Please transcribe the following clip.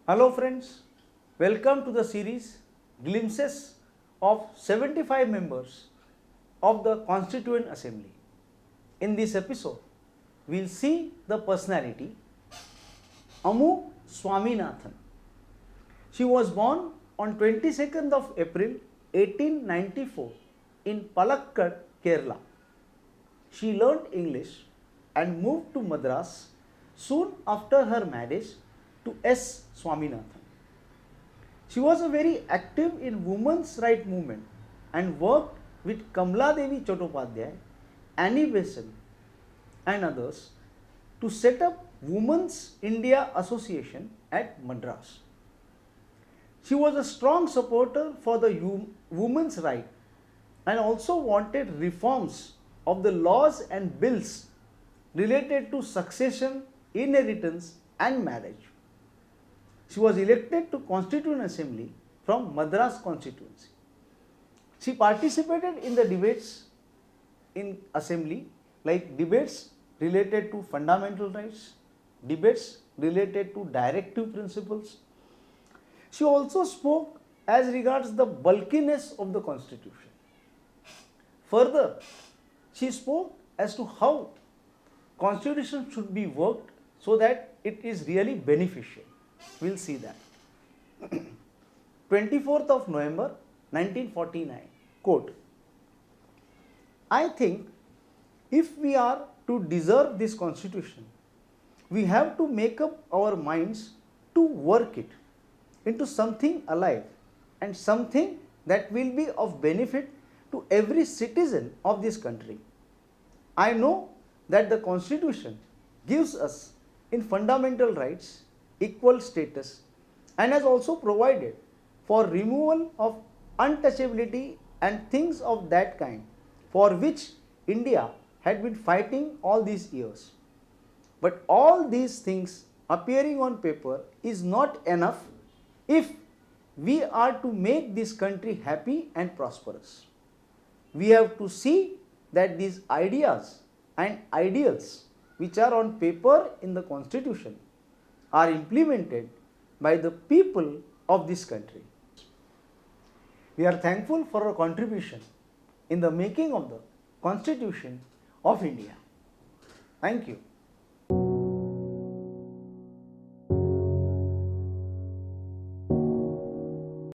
Hello friends, welcome to the series Glimpses of 75 members of the Constituent Assembly. In this episode, we will see the personality Ammu Swaminathan. She was born on 22nd of April 1894 in Palakkad, Kerala. She learnt English and moved to Madras soon after her marriage to S. Swaminathan. She was a very active in women's right movement and worked with Kamala Devi Chattopadhyay, Annie Besant and others to set up Women's India Association at Madras. She was a strong supporter for the women's right and also wanted reforms of the laws and bills related to succession, inheritance and marriage. She was elected to Constituent Assembly from Madras constituency. She participated in the debates in Assembly like debates related to fundamental rights, debates related to directive principles. She also spoke as regards the bulkiness of the Constitution. Further, she spoke as to how Constitution should be worked so that it is really beneficial. We will see that. 24th of November 1949, quote, I think if we are to deserve this Constitution, we have to make up our minds to work it into something alive and something that will be of benefit to every citizen of this country. I know that the Constitution gives us in fundamental rights equal status and has also provided for removal of untouchability and things of that kind for which India had been fighting all these years. But all these things appearing on paper is not enough if we are to make this country happy and prosperous. We have to see that these ideas and ideals which are on paper in the Constitution are implemented by the people of this country. We are thankful for our contribution in the making of the Constitution of India. Thank you.